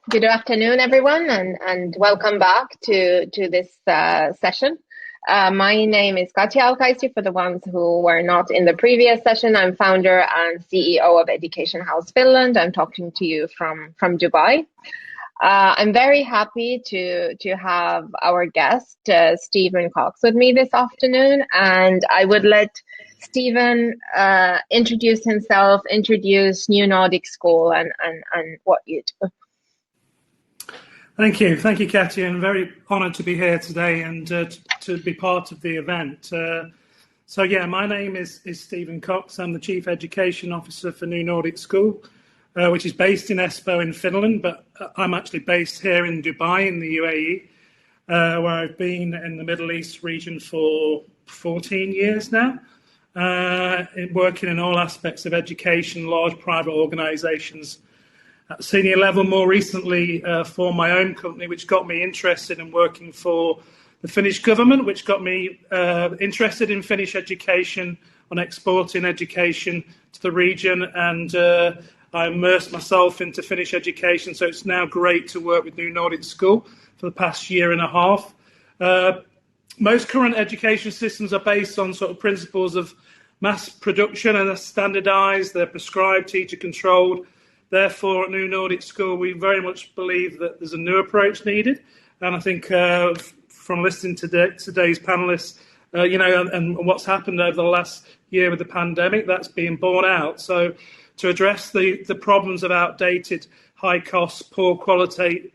Good afternoon, everyone, and welcome back to this session. My name is Katia al-Kaisi. For the ones who were not in the previous session, I'm founder and CEO of Education House Finland. I'm talking to you from Dubai. I'm very happy to have our guest, Stephen Cox, with me this afternoon, and I would let Stephen introduce himself, introduce New Nordic School and what you do. Thank you, Katia. I'm very honoured to be here today and to be part of the event. My name is Stephen Cox. I'm the Chief Education Officer for New Nordic School, which is based in Espoo in Finland, but I'm actually based here in Dubai in the UAE, where I've been in the Middle East region for 14 years now, working in all aspects of education, large private organisations, at senior level, more recently for my own company, which got me interested in working for the Finnish government, which got me interested in Finnish education, on exporting education to the region, and I immersed myself into Finnish education, so it's now great to work with New Nordic School for the past year and a half. Most current education systems are based on sort of principles of mass production, and they're standardised, they're prescribed, teacher-controlled. Therefore, at New Nordic School, we very much believe that there's a new approach needed. And I think from listening to today's panelists, and what's happened over the last year with the pandemic, that's being borne out. So to address the problems of outdated, high cost, poor quality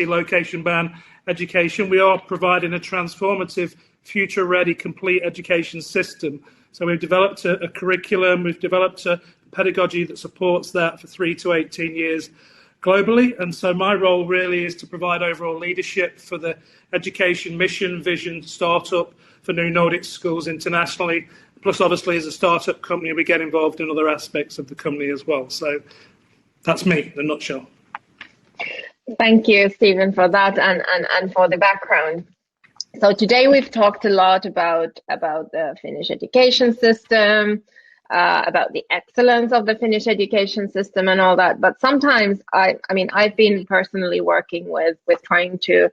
location-bound education, we are providing a transformative, future-ready, complete education system. So we've developed a curriculum, we've developed a pedagogy that supports that for 3 to 18 years globally. And so my role really is to provide overall leadership for the education mission, vision, startup for New Nordic Schools internationally. Plus, obviously, as a startup company, we get involved in other aspects of the company as well. So that's me in a nutshell. Thank you, Stephen, for that and for the background. So today we've talked a lot about the Finnish education system, about the excellence of the Finnish education system and all that. But sometimes, I've been personally working with trying to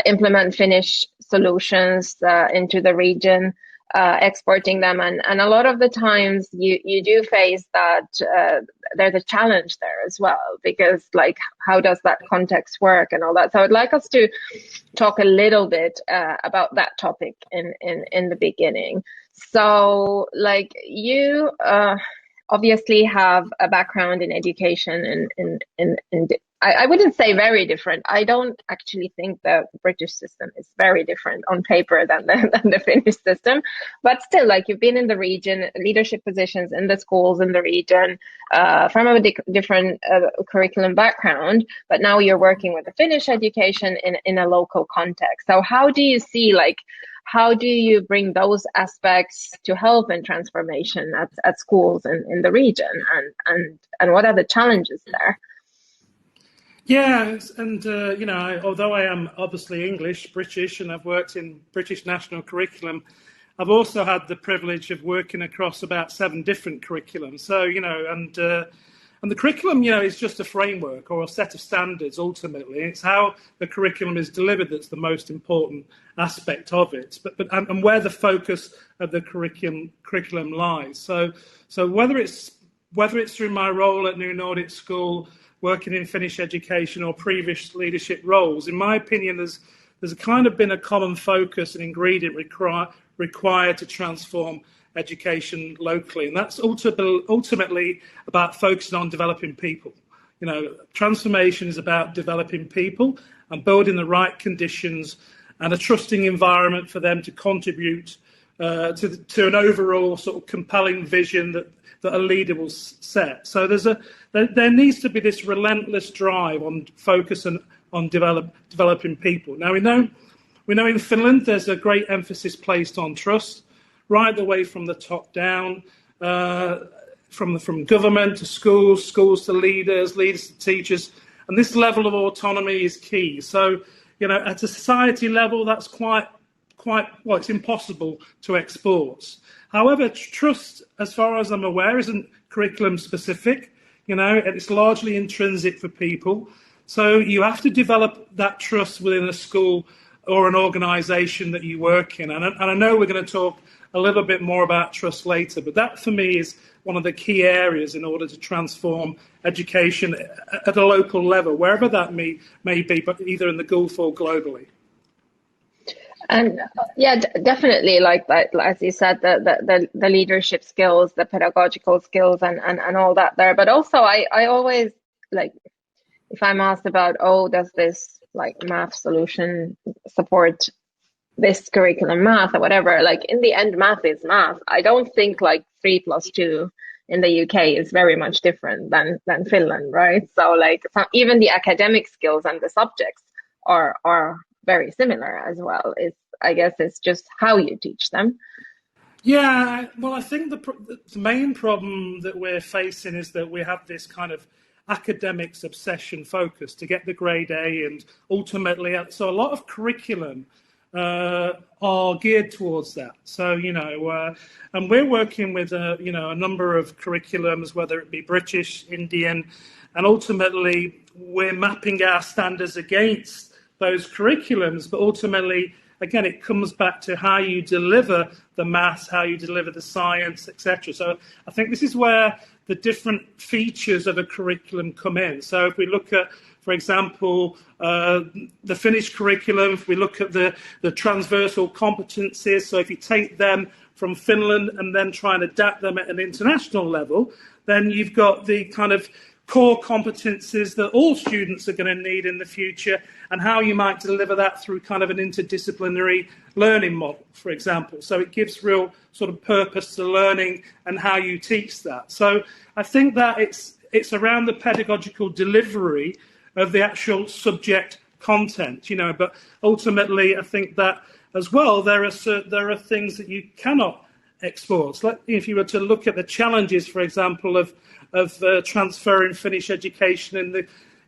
implement Finnish solutions into the region, exporting them. And a lot of the times you do face that there's a challenge there as well, because like, how does that context work and all that? So I'd like us to talk a little bit about that topic in the beginning. So like you obviously have a background in education and I wouldn't say very different. I don't actually think the British system is very different on paper than the Finnish system, but still, like, you've been in the region, leadership positions in the schools in the region, from a different curriculum background, but now you're working with the Finnish education in a local context. So how do you see, like, how do you bring those aspects to help in transformation at schools in the region, and what are the challenges there? Yeah, and although I am obviously British, and I've worked in British national curriculum, I've also had the privilege of working across about 7 different curriculums. So, and the curriculum, is just a framework or a set of standards. Ultimately, it's how the curriculum is delivered that's the most important aspect of it. But where the focus of the curriculum lies. So whether it's through my role at New Nordic School, working in Finnish education, or previous leadership roles, in my opinion, there's kind of been a common focus and ingredient required to transform education locally, and that's ultimately about focusing on developing people. Transformation is about developing people and building the right conditions and a trusting environment for them to contribute to an overall sort of compelling vision that a leader will set. So there needs to be this relentless drive on focus and on developing people. Now we know in Finland there's a great emphasis placed on trust, right the way from the top down, from government to schools to leaders to teachers, and this level of autonomy is key. So at a society level, that's quite well, it's impossible to export. However, trust, as far as I'm aware, isn't curriculum specific. It's largely intrinsic for people. So you have to develop that trust within a school or an organisation that you work in. And I know we're going to talk a little bit more about trust later, but that for me is one of the key areas in order to transform education at a local level, wherever that may be, but either in the Gulf or globally. And yeah, definitely, like as you said, the leadership skills, the pedagogical skills, and all that there. But also, I always like, if I'm asked about, oh, does this like math solution support this curriculum math or whatever, like in the end, math is math. I don't think like 3+2 in the UK is very much different than Finland, right? So like even the academic skills and the subjects are very similar as well. I guess it's just how you teach them. Yeah, well, I think the main problem that we're facing is that we have this kind of academics obsession focus to get the grade A, and ultimately, so a lot of curriculum are geared towards that. So, and we're working with, a number of curriculums, whether it be British, Indian, and ultimately we're mapping our standards against those curriculums, but ultimately, again, it comes back to how you deliver the maths, how you deliver the science, etc. So I think this is where the different features of a curriculum come in. So if we look at, for example, the Finnish curriculum, if we look at the transversal competencies, so if you take them from Finland and then try and adapt them at an international level, then you've got the kind of core competencies that all students are going to need in the future, and how you might deliver that through kind of an interdisciplinary learning model, for example. So it gives real sort of purpose to learning and how you teach that. So I think that it's around the pedagogical delivery of the actual subject content, but ultimately I think that as well there are things that you cannot export. So if you were to look at the challenges, for example, of transferring Finnish education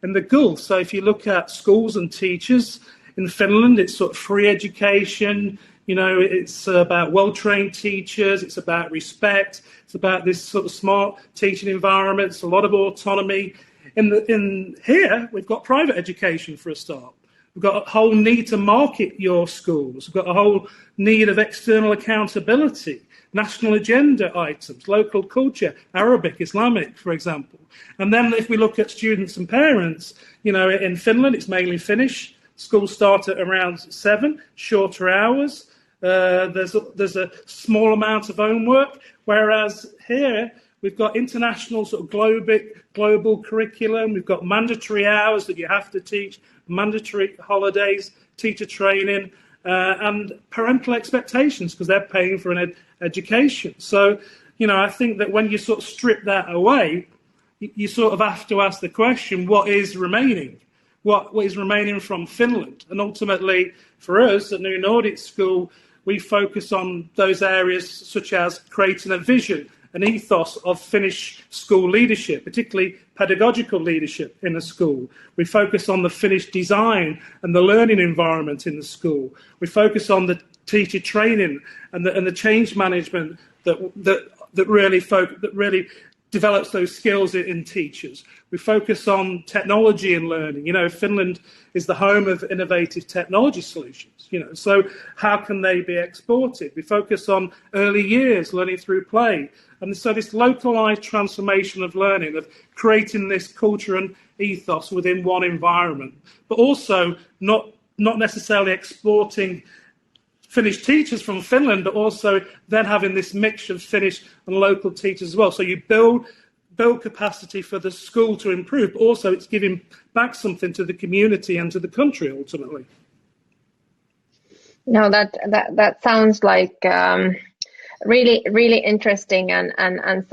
in the Gulf. So if you look at schools and teachers in Finland, it's sort of free education. It's about well-trained teachers. It's about respect. It's about this sort of smart teaching environments. A lot of autonomy. In here, we've got private education for a start. We've got a whole need to market your schools. We've got a whole need of external accountability, national agenda items, local culture, Arabic, Islamic, for example. And then if we look at students and parents, in Finland, it's mainly Finnish. Schools start at around 7, shorter hours. There's a small amount of homework, whereas here we've got international sort of global curriculum. We've got mandatory hours that you have to teach, mandatory holidays, teacher training, and parental expectations because they're paying for an education. So, I think that when you sort of strip that away, you sort of have to ask the question, what is remaining? What is remaining from Finland? And ultimately, for us at New Nordic School, we focus on those areas such as creating a vision, an ethos of Finnish school leadership, particularly pedagogical leadership in a school. We focus on the Finnish design and the learning environment in the school. We focus on the teacher training and the change management that really develops those skills in teachers. We focus on technology and learning. Finland is the home of innovative technology solutions. So how can they be exported? We focus on early years, learning through play. And so this localized transformation of learning, of creating this culture and ethos within one environment, but also not necessarily exporting Finnish teachers from Finland, but also then having this mixture of Finnish and local teachers as well. So you build capacity for the school to improve, but also it's giving back something to the community and to the country ultimately. No, that sounds like really interesting and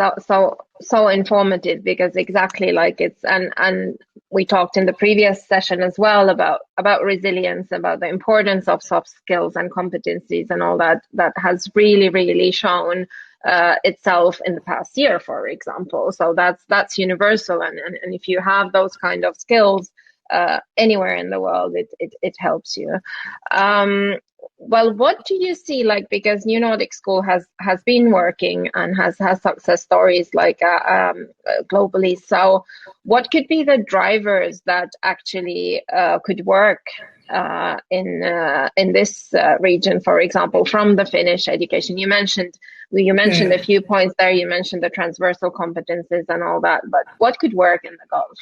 so informative, because exactly like it's and we talked in the previous session as well about resilience, about the importance of soft skills and competencies and all that has really shown itself in the past year, for example. So that's universal, and if you have those kind of skills anywhere in the world, it helps you. well, what do you see, like, because New Nordic School has been working and has success stories like globally. So what could be the drivers that actually could work in this region, for example, from the Finnish education? You mentioned a few points there. You mentioned the transversal competences and all that, but what could work in the Gulf?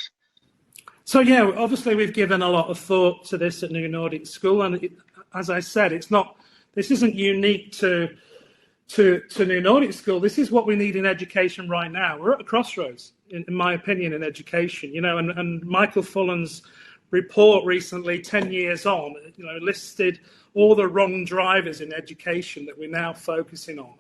So yeah, obviously we've given a lot of thought to this at New Nordic School, and as I said, this isn't unique to New Nordic School. This is what we need in education right now. We're at a crossroads, in my opinion, in education. And Michael Fullan's report recently, 10 years on, listed all the wrong drivers in education that we're now focusing on.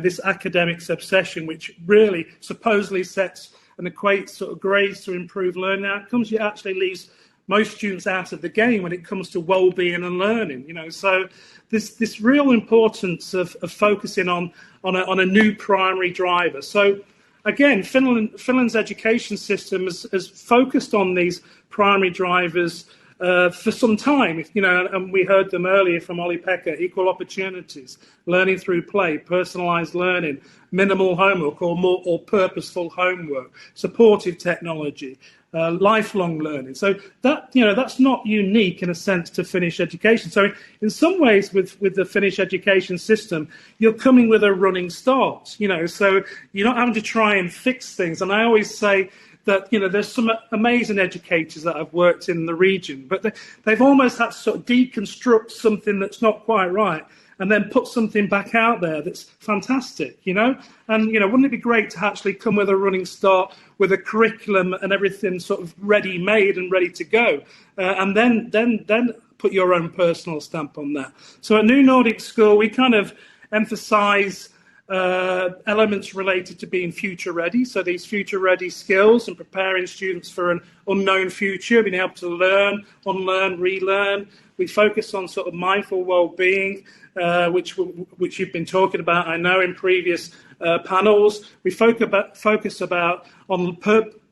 This academics obsession, which really supposedly sets and equates sort of grades to improve learning outcomes, yet actually leaves most students out of the game when it comes to well-being and learning. So this real importance of focusing on a new primary driver. So again, Finland's education system has focused on these primary drivers for some time, and we heard them earlier from Olli-Pekka: equal opportunities, learning through play, personalised learning, minimal homework or purposeful homework, supportive technology, lifelong learning. So that's not unique in a sense to Finnish education. So in some ways with the Finnish education system, you're coming with a running start, so you're not having to try and fix things. And I always say that there's some amazing educators that have worked in the region, but they've almost had to sort of deconstruct something that's not quite right and then put something back out there that's fantastic, and wouldn't it be great to actually come with a running start with a curriculum and everything sort of ready made and ready to go, and then put your own personal stamp on that. So at New Nordic School, we kind of emphasize elements related to being future ready. So these future ready skills and preparing students for an unknown future, being able to learn, unlearn, relearn. We focus on sort of mindful well-being, which you've been talking about, I know, in previous panels. We focus on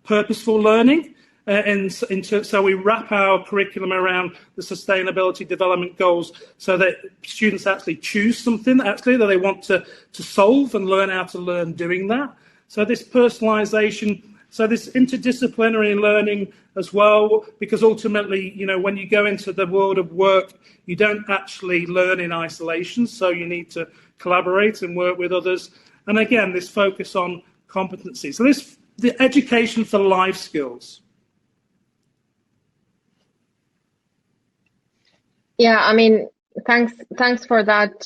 purposeful learning. So we wrap our curriculum around the sustainability development goals so that students actually choose something that they want to solve and learn how to learn doing that. So this personalization, so this interdisciplinary learning as well, because ultimately, when you go into the world of work, you don't actually learn in isolation. So you need to collaborate and work with others. And again, this focus on competency. So the education for life skills. Yeah, I mean, thanks for that,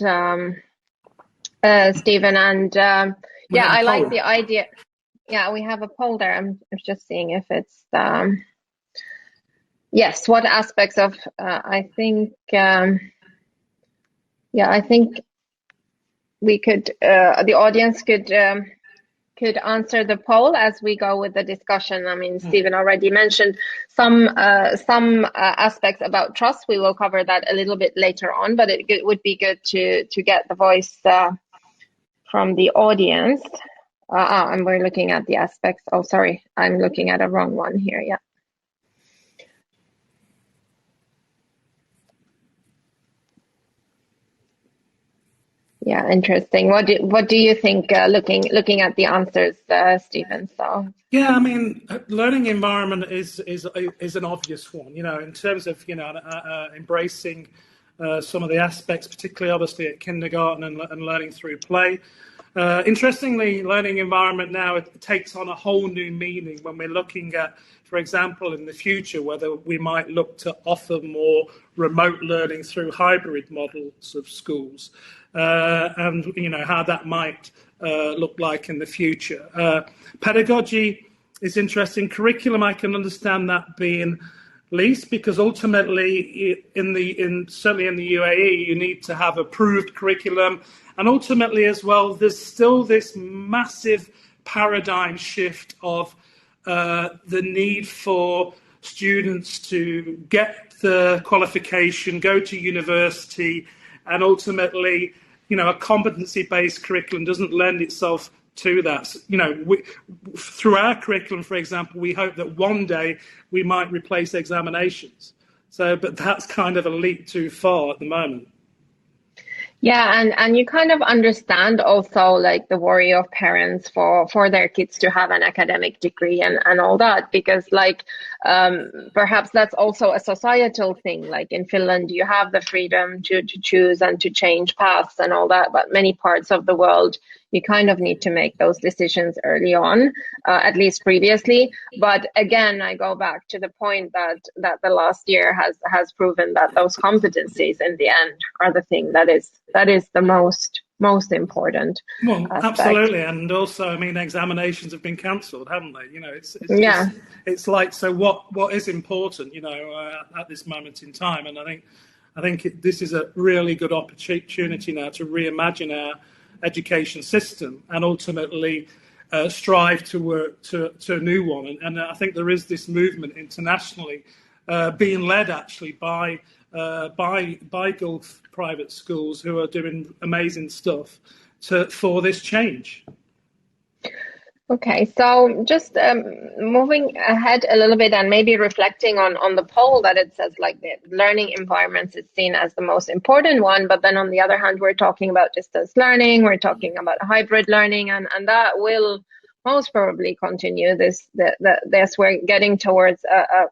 Stephen. And I like the idea. Yeah, we have a poll there. I'm just seeing if it's yes. What aspects of I think I think we could the audience could answer the poll as we go with the discussion. I mean, Stephen already mentioned some aspects about trust. We will cover that a little bit later on, but it would be good to get the voice from the audience. And we're looking at the aspects. Oh, sorry, I'm looking at a wrong one here. Yeah. Yeah, interesting. What do you think? Looking at the answers, Stephen. So yeah, I mean, learning environment is an obvious one. In terms of embracing some of the aspects, particularly obviously at kindergarten and learning through play. Interestingly, learning environment now it takes on a whole new meaning when we're looking at, for example, in the future, whether we might look to offer more remote learning through hybrid models of schools, and how that might look like in the future. Pedagogy is interesting. Curriculum, I can understand that being least, because ultimately certainly in the UAE you need to have approved curriculum, and ultimately as well there's still this massive paradigm shift of the need for students to get the qualification, go to university, and ultimately a competency-based curriculum doesn't lend itself to that. Through our curriculum, for example, we hope that one day we might replace examinations. But that's kind of a leap too far at the moment. Yeah, and you kind of understand also like the worry of parents for their kids to have an academic degree and all that, because like perhaps that's also a societal thing. Like in Finland, you have the freedom to choose and to change paths and all that, but many parts of the world you kind of need to make those decisions early on, at least previously. But again, I go back to the point that the last year has proven that those competencies in the end are the thing that is the most important Well, aspect. absolutely, and also, I mean, examinations have been cancelled, haven't they? You know, Yeah. it's like, so what is important, you know, at this moment in time, and I think this is a really good opportunity now to reimagine our education system and ultimately strive to work to a new one. And I think there is this movement internationally being led actually by Gulf private schools who are doing amazing stuff for this change. Okay, so just moving ahead a little bit and maybe reflecting on the poll that it says like the learning environments is seen as the most important one, but then on the other hand, we're talking about distance learning, we're talking about hybrid learning, and that will most probably continue. This we're getting towards a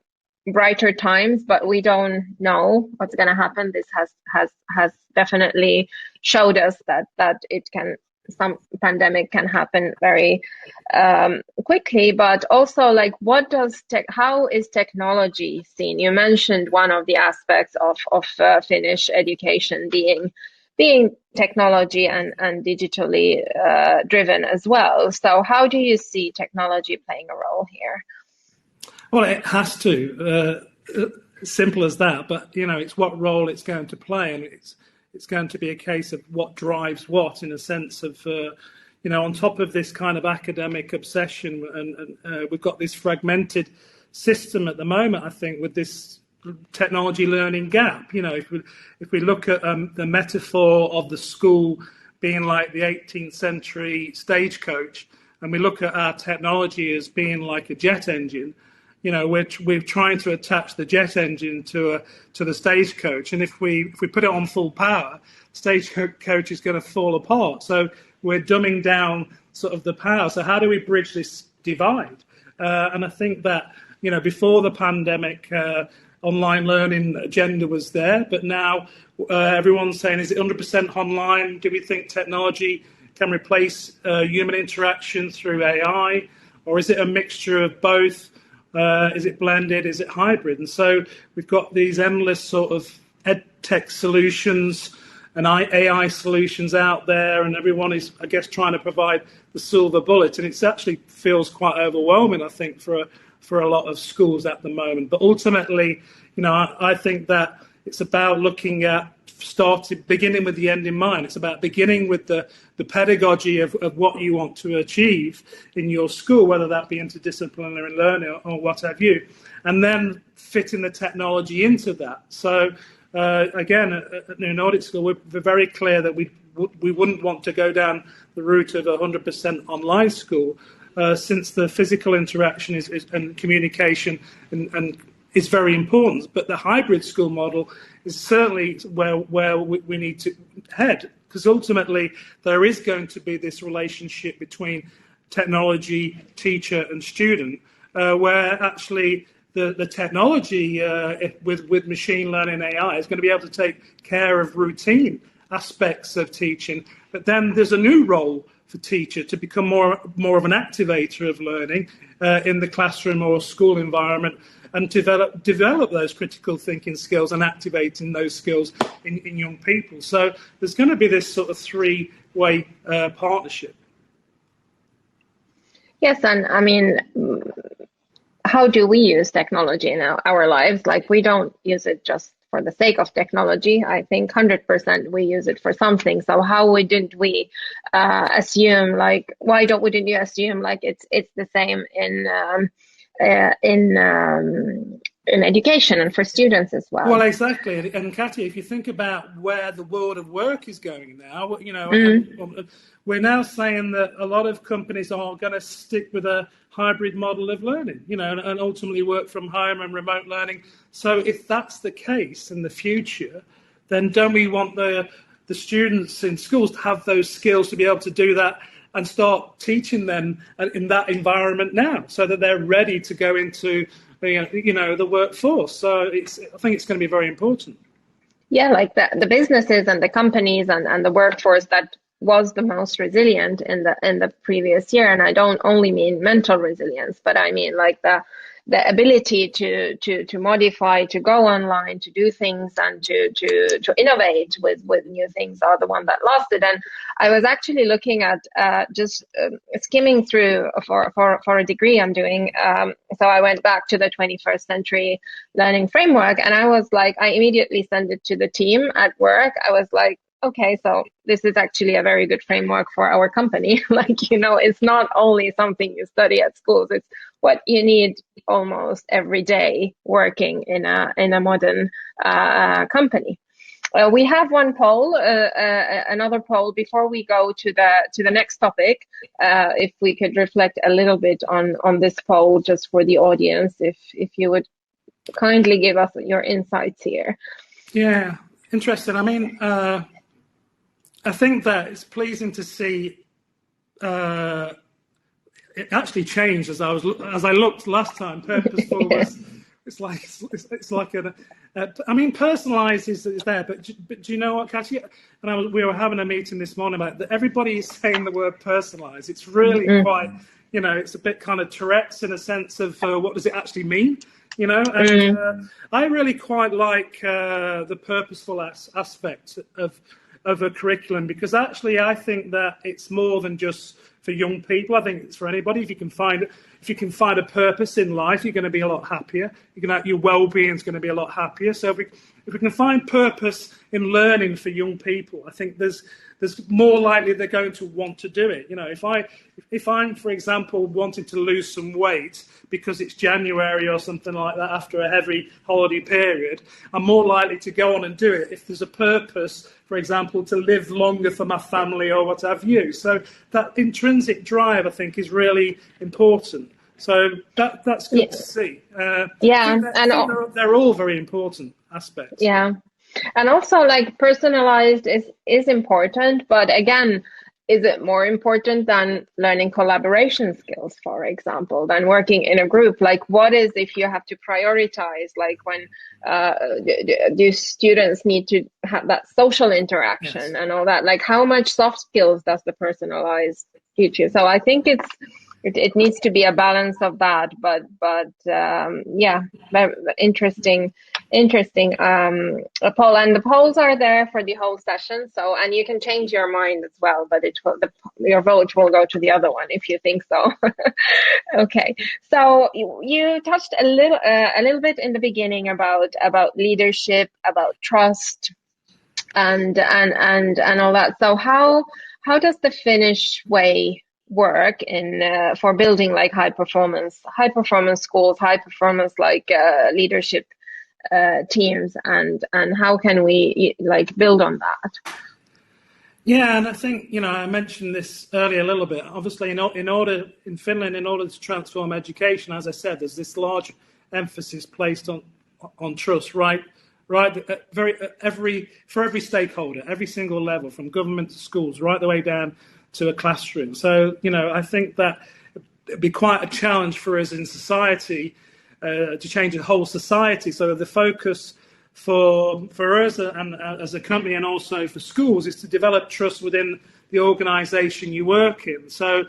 brighter times, but we don't know what's going to happen. This has definitely showed us that it can, some pandemic can happen very quickly, but also like how is technology seen? You mentioned one of the aspects of Finnish education being technology and digitally driven as well. So how do you see technology playing a role here? Well, it has to. Simple as that. But you know, it's what role it's going to play, and it's going to be a case of what drives what, in a sense of, you know, on top of this kind of academic obsession, and we've got this fragmented system at the moment. I think with this technology learning gap, you know, if we look at the metaphor of the school being like the 18th century stagecoach, and we look at our technology as being like a jet engine. You know, we're trying to attach the jet engine to the stagecoach, and if we put it on full power, stagecoach is going to fall apart. So we're dumbing down sort of the power. So how do we bridge this divide? And I think that, you know, before the pandemic, online learning agenda was there, but now everyone's saying, is it 100% online? Do we think technology can replace human interaction through AI, or is it a mixture of both? Is it blended? Is it hybrid? And so we've got these endless sort of ed tech solutions and AI solutions out there, and everyone is, I guess, trying to provide the silver bullet. And it actually feels quite overwhelming, I think, for a lot of schools at the moment. But ultimately, you know, I think that it's about looking at beginning with the end in mind. It's about beginning with the pedagogy of what you want to achieve in your school, whether that be interdisciplinary learning or what have you, and then fitting the technology into that. So again, at New Nordic School, we're very clear that we wouldn't want to go down the route of 100% online school, since the physical interaction and communication and is very important, but the hybrid school model is certainly where we need to head, because ultimately there is going to be this relationship between technology, teacher and student, where actually the technology with machine learning AI is going to be able to take care of routine aspects of teaching, but then there's a new role for teacher to become more of an activator of learning in the classroom or school environment, and develop those critical thinking skills and activating those skills in young people. So there's going to be this sort of three-way partnership. Yes, and I mean, how do we use technology in our lives? Like, we don't use it just for the sake of technology. I think 100% we use it for something. So how didn't we assume, like, why wouldn't you assume like it's the same in education and for students as well? Well, exactly. And Katia, if you think about where the world of work is going now, you know, we're now saying that a lot of companies are going to stick with a hybrid model of learning, you know, and ultimately work from home and remote learning. So if that's the case in the future, then don't we want the the students in schools to have those skills to be able to do that and start teaching them in that environment now, so that they're ready to go into the workforce. So I think it's going to be very important. Yeah, like the businesses and the companies and the workforce that was the most resilient in the previous year, and I don't only mean mental resilience, but I mean like the ability to modify, to go online, to do things, and to innovate with new things are the one that lasted. And I was actually looking at just skimming through for a degree I'm doing. So I went back to the 21st century learning framework, and I was like, I immediately sent it to the team at work. I was like, okay, so this is actually a very good framework for our company. Like, it's not only something you study at schools, it's what you need almost every day working in a modern company. We have one poll, another poll before we go to the next topic. If we could reflect a little bit on this poll just for the audience, if you would kindly give us your insights here. Yeah, interesting. I mean, I think that it's pleasing to see it actually changed as I looked last time. Purposeful was it's like I mean, personalized is there, but do you know what, Katia? And we were having a meeting this morning about that. Everybody is saying the word personalized. It's really quite, it's a bit kind of Tourette's in a sense of what does it actually mean, And I really quite like the purposeful aspect of a curriculum, because actually I think that it's more than just for young people. I think it's for anybody. If you can find a purpose in life, you're going to be a lot happier. Your well-being is going to be a lot happier. So if we can find purpose in learning for young people, I think there's more likely they're going to want to do it. If I'm, for example, wanting to lose some weight because it's January or something like that after a heavy holiday period, I'm more likely to go on and do it if there's a purpose, for example, to live longer for my family or what have you. So that intrinsic drive, I think, is really important. So that's good to see. I think they're all very important aspects. Yeah. And also, like, personalized is important, but again, is it more important than learning collaboration skills, for example, than working in a group? Like, what is if you have to prioritize, like when do students need to have that social interaction and all that? Like, how much soft skills does the personalized teach you? So I think it needs to be a balance of that, but yeah, very interesting poll, and the polls are there for the whole session. So, and you can change your mind as well, but your vote will go to the other one if you think so. Okay, so you touched a little bit in the beginning about leadership, about trust, and all that. So how does the Finnish way work for building like high performance schools, high performance leadership teams, and how can we like build on that? Yeah, and I think I mentioned this earlier a little bit. Obviously, in Finland, in order to transform education, as I said, there's this large emphasis placed on trust, right? For every stakeholder, every single level, from government to schools, right the way down to a classroom. So, I think that it'd be quite a challenge for us in society to change the whole society. So the focus for us and as a company, and also for schools, is to develop trust within the organisation you work in. So,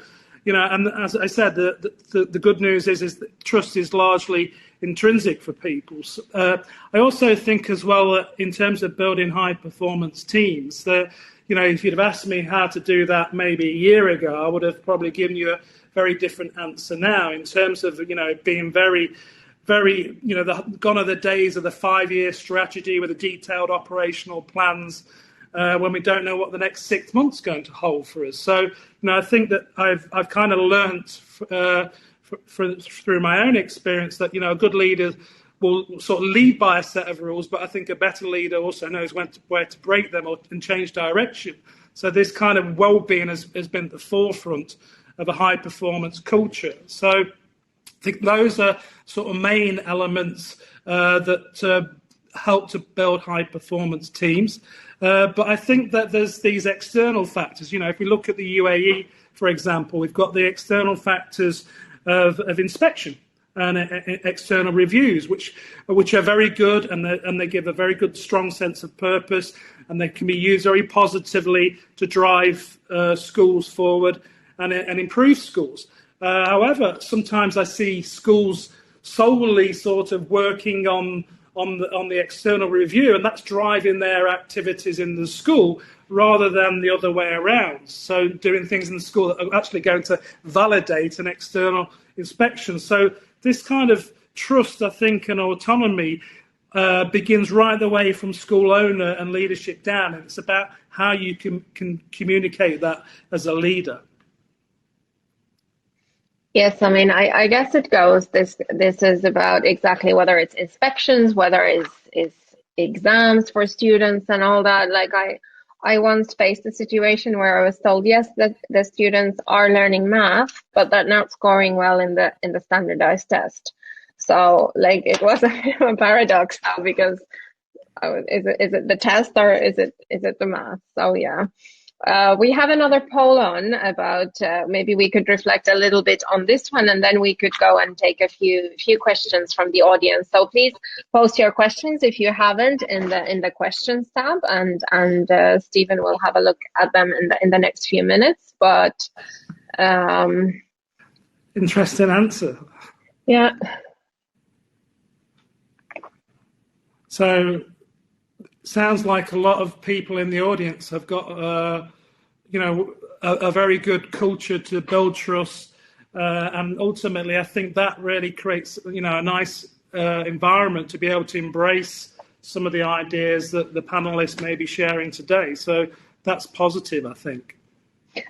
and as I said, the good news is that trust is largely intrinsic for people. I also think as well that in terms of building high performance teams, that if you'd have asked me how to do that maybe a year ago, I would have probably given you a very different answer now, in terms of being very, very gone are the days of the 5-year strategy with the detailed operational plans when we don't know what the next 6 months is going to hold for us. So I think that I've kind of learnt through my own experience that a good leader will sort of lead by a set of rules, but I think a better leader also knows where to break them and change direction. So this kind of well-being has been at the forefront of a high-performance culture. So I think those are sort of main elements that help to build high performance teams. But I think that there's these external factors. If we look at the UAE, for example, we've got the external factors of inspection and external reviews, which are very good, and they give a very good, strong sense of purpose, and they can be used very positively to drive schools forward and improve schools. However, sometimes I see schools solely sort of working on the external review, and that's driving their activities in the school rather than the other way around. So doing things in the school that are actually going to validate an external inspection. So this kind of trust, I think, and autonomy begins right the way from school owner and leadership down. And it's about how you can communicate that as a leader. Yes, I mean, I guess it goes. This is about exactly whether it's inspections, whether it's exams for students and all that. Like I once faced a situation where I was told, yes, that the students are learning math, but they're not scoring well in the standardized test. So like it was a bit of a paradox now, because is it the test or is it the math? So yeah. We have another poll on about maybe we could reflect a little bit on this one, and then we could go and take a few questions from the audience. So please post your questions if you haven't in the questions tab, and Stephen will have a look at them in the next few minutes. But interesting answer. Yeah. So sounds like a lot of people in the audience have got, a very good culture to build trust, and ultimately, I think that really creates, a nice environment to be able to embrace some of the ideas that the panelists may be sharing today. So that's positive, I think.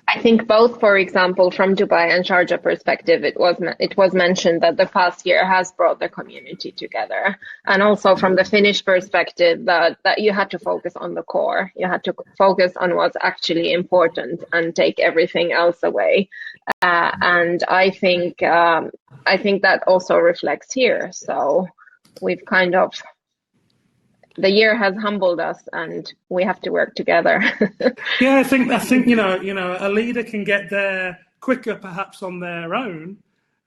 I think both, for example, from Dubai and Sharjah perspective, it was mentioned that the past year has brought the community together, and also from the Finnish perspective that you had to focus on the core, you had to focus on what's actually important and take everything else away, and I think that also reflects here. So we've kind of. The year has humbled us, and we have to work together. Yeah, I think a leader can get there quicker, perhaps on their own,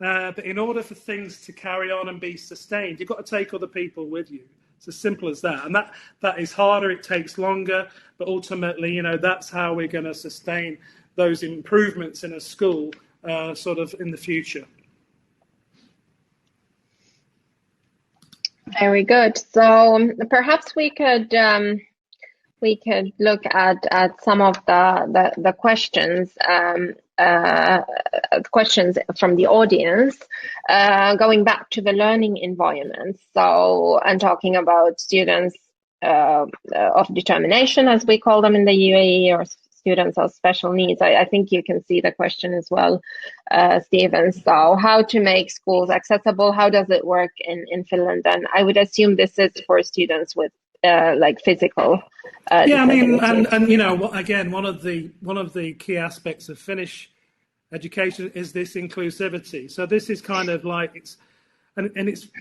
but in order for things to carry on and be sustained, you've got to take other people with you. It's as simple as that, and that is harder. It takes longer, but ultimately, that's how we're going to sustain those improvements in a school, sort of in the future. Very good. So perhaps we could look at some of the questions questions from the audience, going back to the learning environment. So, and talking about students of determination, as we call them in the UAE, or students of special needs. I think you can see the question as well, Stephen. So how to make schools accessible? How does it work in Finland? And I would assume this is for students with like physical yeah, I mean, and again, one of the key aspects of Finnish education is this inclusivity. So this is kind of like it's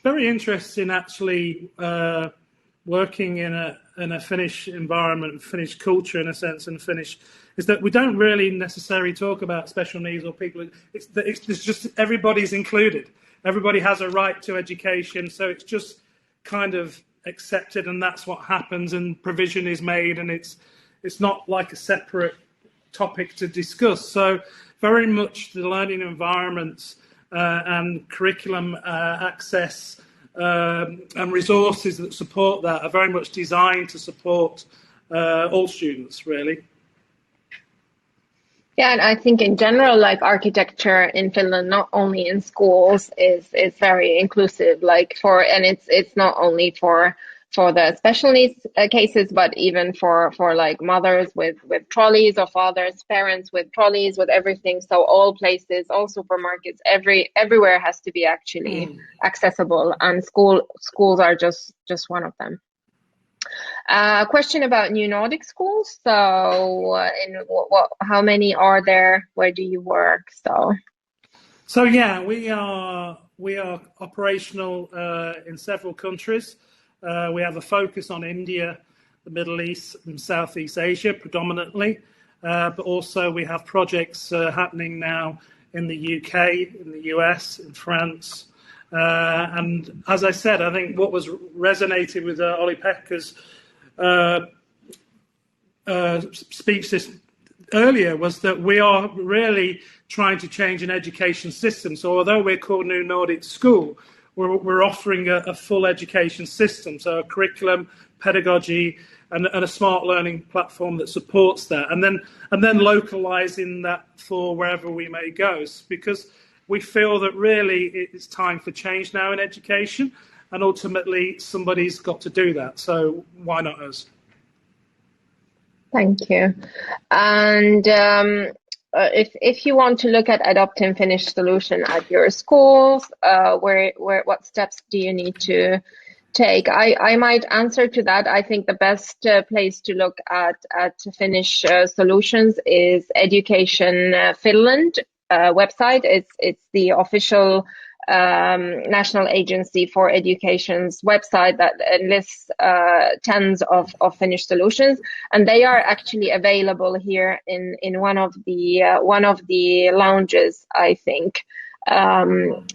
very interesting actually working in a Finnish environment, Finnish culture in a sense, and Finnish is that we don't really necessarily talk about special needs or people. It's just everybody's included. Everybody has a right to education, so it's just kind of accepted, and that's what happens, and provision is made, and it's not like a separate topic to discuss. So very much the learning environments and curriculum access and resources that support that are very much designed to support all students, really. Yeah, and I think in general, like architecture in Finland, not only in schools, is very inclusive. Like and it's not only for the special needs cases, but even for like mothers with trolleys, or fathers, parents with trolleys, with everything. So all places, all supermarkets, everywhere has to be actually accessible, and schools are just one of them. Question about new Nordic schools. So, how many are there? Where do you work? So yeah, we are operational in several countries. We have a focus on India, the Middle East and Southeast Asia predominantly, but also we have projects happening now in the UK, in the US, in France. And as I said, I think what was resonated with Olli-Pekka's speech this earlier was that we are really trying to change an education system. So although we're called New Nordic School, we're offering a full education system, so a curriculum, pedagogy, and a smart learning platform that supports that, and then localizing that for wherever we may go, because we feel that really it's time for change now in education, and ultimately somebody's got to do that. So why not us? Thank you. And if you want to look at adopting Finnish solution at your schools, what steps do you need to take? I might answer to that. I think the best place to look at Finnish solutions is Education Finland website. It's the official National Agency for Education's website that lists tens of Finnish solutions, and they are actually available here in one of the lounges, I think, in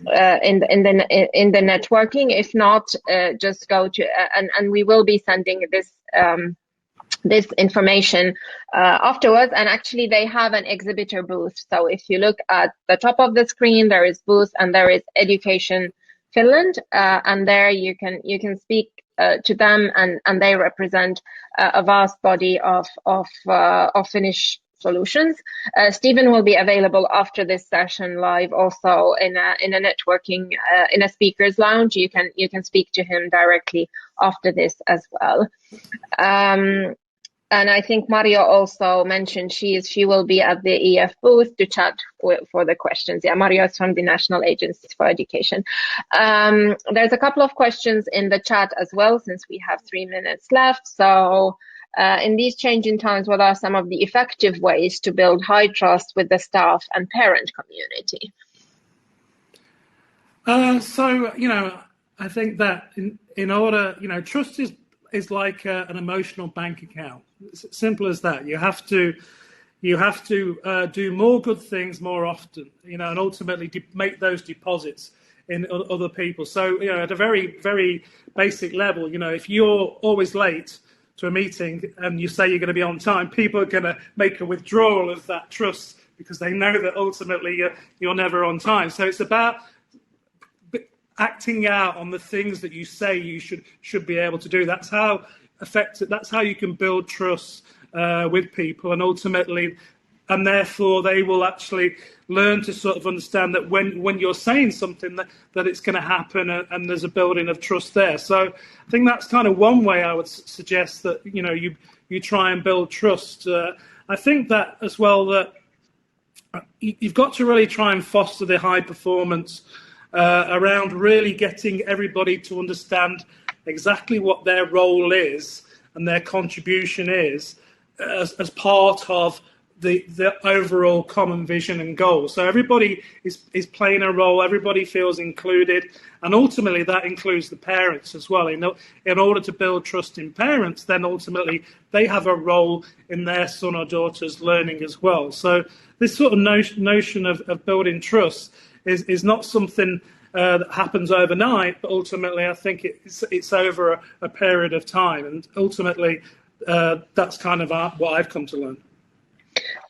the networking. If not, just go to and we will be sending this information afterwards. And actually they have an exhibitor booth, so if you look at the top of the screen, there is booth and there is Education Finland, and there you can speak to them, and they represent a vast body of Finnish solutions. Stephen will be available after this session live also in a networking in a speakers lounge. You can speak to him directly after this as well. And I think Mario also mentioned she will be at the EF booth to chat for the questions. Yeah, Mario is from the National Agency for Education. There's a couple of questions in the chat as well, since we have 3 minutes left. So in these changing times, what are some of the effective ways to build high trust with the staff and parent community? So, I think that in order, trust is like an emotional bank account. It's as simple as that. You have to do more good things more often, and ultimately make those deposits in other people. So, at a very, very basic level, if you're always late to a meeting and you say you're going to be on time, people are going to make a withdrawal of that trust because they know that ultimately you're never on time. So it's about acting out on the things that you say you should be able to do. That's how effective. That's how you can build trust with people, and ultimately, and therefore they will actually learn to sort of understand that when you're saying something that it's going to happen, and there's a building of trust there. So I think that's kind of one way I would suggest that you try and build trust. I think that as well, that you've got to really try and foster the high performance around really getting everybody to understand exactly what their role is and their contribution is as part of the overall common vision and goal. So everybody is playing a role, everybody feels included, and ultimately that includes the parents as well. In order to build trust in parents, then ultimately they have a role in their son or daughter's learning as well. So this sort of notion of building trust is not something that happens overnight, but ultimately I think it's over a period of time, and ultimately that's kind of what I've come to learn.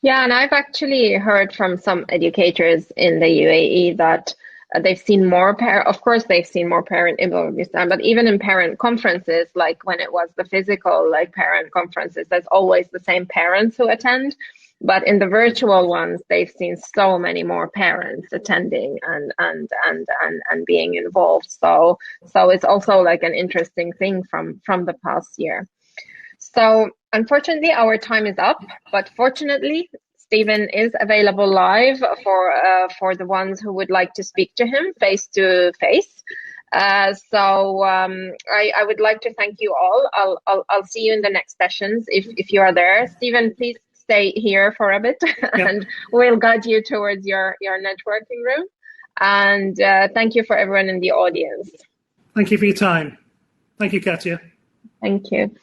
Yeah, and I've actually heard from some educators in the UAE that they've seen more of course they've seen more parent involvement, but even in parent conferences, like when it was the physical parent conferences, there's always the same parents who attend. But in the virtual ones, they've seen so many more parents attending and being involved. So it's also like an interesting thing from the past year. So unfortunately, our time is up, but fortunately, Stephen is available live for the ones who would like to speak to him face to face. So I would like to thank you all. I'll see you in the next sessions if you are there. Stephen, please stay here for a bit, and we'll guide you towards your networking room. And thank you for everyone in the audience. Thank you for your time. Thank you, Katia. Thank you.